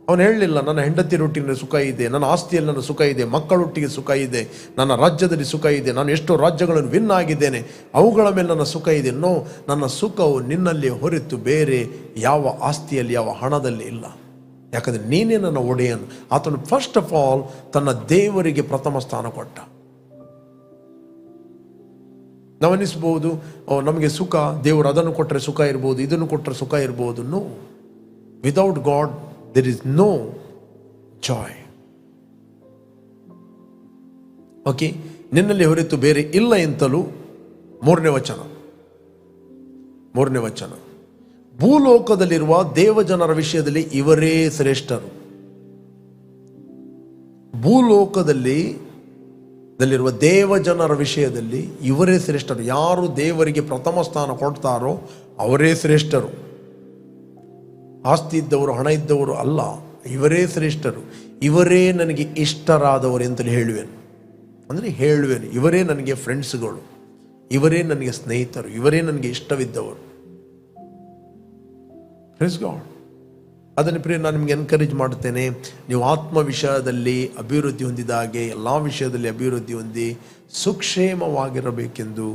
ಅವನು ಹೇಳಲಿಲ್ಲ ನನ್ನ ಹೆಂಡತಿಯರೊಟ್ಟಿಗೆ ಸುಖ ಇದೆ, ನನ್ನ ಆಸ್ತಿಯಲ್ಲಿ ನನ್ನ ಸುಖ ಇದೆ, ಮಕ್ಕಳೊಟ್ಟಿಗೆ ಸುಖ ಇದೆ, ನನ್ನ ರಾಜ್ಯದಲ್ಲಿ ಸುಖ ಇದೆ, ನಾನು ಎಷ್ಟೋ ರಾಜ್ಯಗಳನ್ನು ವಿನ್ ಆಗಿದ್ದೇನೆ, ಅವುಗಳ ಮೇಲೆ ನನ್ನ ಸುಖ ಇದೆ. ನೋ, ನನ್ನ ಸುಖವು ನಿನ್ನಲ್ಲಿ ಹೊರತು ಬೇರೆ ಯಾವ ಆಸ್ತಿಯಲ್ಲಿ ಯಾವ ಹಣದಲ್ಲಿ ಇಲ್ಲ. ಯಾಕಂದರೆ ನೀನೇ ನನ್ನ ಒಡೆಯನು. ಆತನು ಫಸ್ಟ್ ಆಫ್ ಆಲ್ ತನ್ನ ದೇವರಿಗೆ ಪ್ರಥಮ ಸ್ಥಾನ ಕೊಟ್ಟ. ನಾವನ್ನಿಸ್ಬೋದು, ನಮಗೆ ಸುಖ, ದೇವರು ಅದನ್ನು ಕೊಟ್ಟರೆ ಸುಖ ಇರ್ಬೋದು, ಇದನ್ನು ಕೊಟ್ಟರೆ ಸುಖ ಇರ್ಬೋದು. No, without God there is no joy. Okay, ನಿನ್ನಲ್ಲಿ ಹೊರತು ಬೇರೆ ಇಲ್ಲ ಎಂತಲೂ. 3ನೇ ವಚನ, ಭೂಲೋಕದಲ್ಲಿರುವ ದೇವಜನರ ವಿಷಯದಲ್ಲಿ ಇವರೇ ಶ್ರೇಷ್ಠರು. ಭೂಲೋಕದಲ್ಲಿರುವ ದೇವಜನರ ವಿಷಯದಲ್ಲಿ ಇವರೇ ಶ್ರೇಷ್ಠರು. ಯಾರು ದೇವರಿಗೆ ಪ್ರಥಮ ಸ್ಥಾನ ಕೊಡ್ತಾರೋ ಅವರೇ ಶ್ರೇಷ್ಠರು. ಆಸ್ತಿ ಇದ್ದವರು, ಹಣ ಇದ್ದವರು ಅಲ್ಲ, ಇವರೇ ಶ್ರೇಷ್ಠರು. ಇವರೇ ನನಗೆ ಇಷ್ಟರಾದವರು ಅಂತಲೇ ಹೇಳುವೆನು. ಇವರೇ ನನಗೆ ಫ್ರೆಂಡ್ಸ್ಗಳು, ಇವರೇ ನನಗೆ ಸ್ನೇಹಿತರು, ಇವರೇ ನನಗೆ ಇಷ್ಟವಿದ್ದವರು. Praise god. ಅದನ್ನು ಪ್ರಿಯ, ನಾನು ನಿಮಗೆ ಎನ್ಕರೇಜ್ ಮಾಡುತ್ತೇನೆ, ನೀವು ಆತ್ಮ ವಿಷಯದಲ್ಲಿ ಅಭಿವೃದ್ಧಿ ಹೊಂದಿದಾಗೆ ಎಲ್ಲ ವಿಷಯದಲ್ಲಿ ಅಭಿವೃದ್ಧಿ ಹೊಂದಿ ಸುಕ್ಷೇಮವಾಗಿರಬೇಕೆಂದು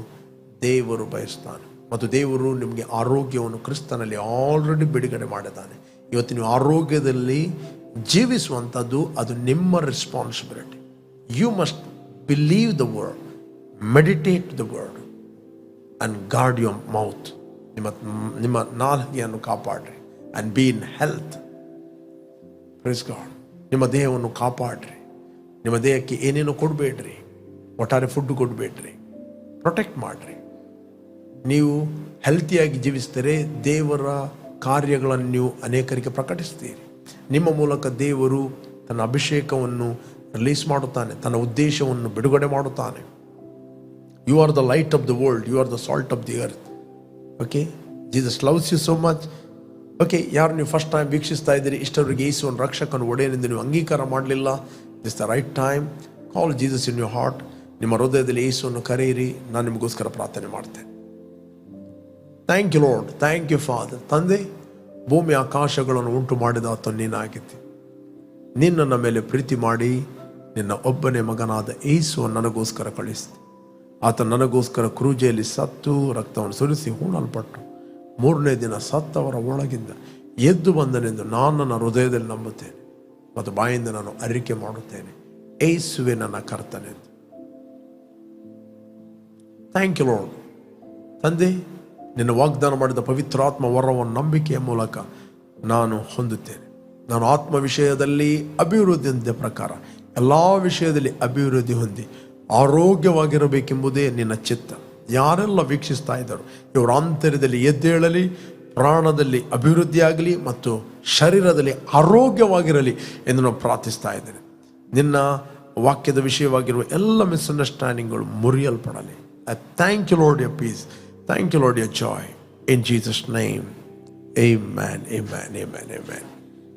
ದೇವರು ಬಯಸ್ತಾನೆ. ಮತ್ತು ದೇವರು ನಿಮಗೆ ಆರೋಗ್ಯವನ್ನು ಕ್ರಿಸ್ತನಲ್ಲಿ ಆಲ್ರೆಡಿ ಬಿಡುಗಡೆ ಮಾಡಿದ್ದಾನೆ. ಇವತ್ತು ನೀವು ಆರೋಗ್ಯದಲ್ಲಿ ಜೀವಿಸುವಂಥದ್ದು ಅದು ನಿಮ್ಮ responsibility. You must believe the word, meditate the word and guard your mouth. ನಿಮ್ಮ ನಾಲಿಗೆಯನ್ನು ಕಾಪಾಡ್ರಿ. And be in health. Praise God. ನಿಮ್ಮ ದೇಹವನ್ನು ಕಾಪಾಡ್ರಿ. ನಿಮ್ಮ ದೇಹಕ್ಕೆ ಏನೇನು ಕೊಡಬೇಡ್ರಿ, ಒಟ್ಟಾರೆ ಫುಡ್ ಕೊಡಬೇಡ್ರಿ, ಪ್ರೊಟೆಕ್ಟ್ ಮಾಡಿರಿ. ನೀವು ಹೆಲ್ತಿಯಾಗಿ ಜೀವಿಸಿದರೆ ದೇವರ ಕಾರ್ಯಗಳನ್ನು ನೀವು ಅನೇಕರಿಗೆ ಪ್ರಕಟಿಸ್ತೀರಿ. ನಿಮ್ಮ ಮೂಲಕ ದೇವರು ತನ್ನ ಅಭಿಷೇಕವನ್ನು ರಿಲೀಸ್ ಮಾಡುತ್ತಾನೆ, ತನ್ನ ಉದ್ದೇಶವನ್ನು ಬಿಡುಗಡೆ ಮಾಡುತ್ತಾನೆ. You are the light of the world, you are the salt of the earth. Okay, Jesus loves you so much. Okay, ಯಾರು ನೀವು ಫಸ್ಟ್ ಟೈಮ್ ವೀಕ್ಷಿಸ್ತಾ ಇದ್ದೀರಿ, ಇಷ್ಟವರೆಗೆ ಯೇಸುವನ್ನು ರಕ್ಷಕನ ಒಡೆಯನೆಂದು ನೀವು ಅಂಗೀಕಾರ ಮಾಡಲಿಲ್ಲ, this the right time. Call Jesus in your heart. ನಿಮ್ಮ ಹೃದಯದಲ್ಲಿ ಯೇಸುವನ್ನು ಕರೆಯಿರಿ. ನಾನು ನಿಮಗೋಸ್ಕರ ಪ್ರಾರ್ಥನೆ ಮಾಡ್ತೇನೆ. Thank you Lord, thank you father. ತಂದೆ, ಭೂಮಿ ಆಕಾಶಗಳನ್ನು ಉಂಟು ಮಾಡಿದ ಆತ ನೀನಾಗಿದ್ದೆ. ನಿನ್ನ ಮೇಲೆ ಪ್ರೀತಿ ಮಾಡಿ ನಿನ್ನ ಒಬ್ಬನೇ ಮಗನಾದ ಯೇಸುವನ್ನು ನನಗೋಸ್ಕರ ಕಳಿಸಿದೆ. ಆತ ನನಗೋಸ್ಕರ ಕ್ರೂಜೆಯಲ್ಲಿ ಸತ್ತು ರಕ್ತವನ್ನು ಸುರಿಸಿ ಹೂಣಲ್ಪಟ್ಟು 3ನೇ ದಿನ ಸತ್ತವರ ಒಳಗಿಂದ ಎದ್ದು ಬಂದನೆಂದು ನಾನು ನನ್ನ ಹೃದಯದಲ್ಲಿ ನಂಬುತ್ತೇನೆ ಮತ್ತು ಬಾಯಿಂದ ನಾನು ಅರಿಕೆ ಮಾಡುತ್ತೇನೆ, ಯೇಸುವೆ ನನ್ನ ಕರ್ತನೆಂದು. Thank you Lord. ತಂದೆ, ನಿನ್ನ ವಾಗ್ದಾನ ಮಾಡಿದ ಪವಿತ್ರಾತ್ಮ ವರವನ್ನು ನಂಬಿಕೆಯ ಮೂಲಕ ನಾನು ಹೊಂದುತ್ತೇನೆ. ನಾನು ಆತ್ಮ ವಿಷಯದಲ್ಲಿ ಅಭಿವೃದ್ಧಿ ಹೊಂದಿದ ಪ್ರಕಾರ ಎಲ್ಲ ವಿಷಯದಲ್ಲಿ ಅಭಿವೃದ್ಧಿ ಹೊಂದಿ ಆರೋಗ್ಯವಾಗಿರಬೇಕೆಂಬುದೇ ನಿನ್ನ ಚಿತ್ತ. ಯಾರೆಲ್ಲ ವೀಕ್ಷಿಸ್ತಾ ಇದ್ದರು ಇವರ ಆಂತರ್ಯದಲ್ಲಿ ಎದ್ದೇಳಲಿ, ಪ್ರಾಣದಲ್ಲಿ ಅಭಿವೃದ್ಧಿಯಾಗಲಿ ಮತ್ತು ಶರೀರದಲ್ಲಿ ಆರೋಗ್ಯವಾಗಿರಲಿ ಎಂದು ನಾವು ಪ್ರಾರ್ಥಿಸ್ತಾ ಇದ್ದೇನೆ. ನಿನ್ನ ವಾಕ್ಯದ ವಿಷಯವಾಗಿರುವ ಎಲ್ಲ ಮಿಸ್ಅಂಡರ್ಸ್ಟ್ಯಾಂಡಿಂಗ್ಗಳು ಮುರಿಯಲ್ಪಡಲಿ. I thank you Lord your peace, thank you Lord your joy, in Jesus name, amen, amen, amen, amen.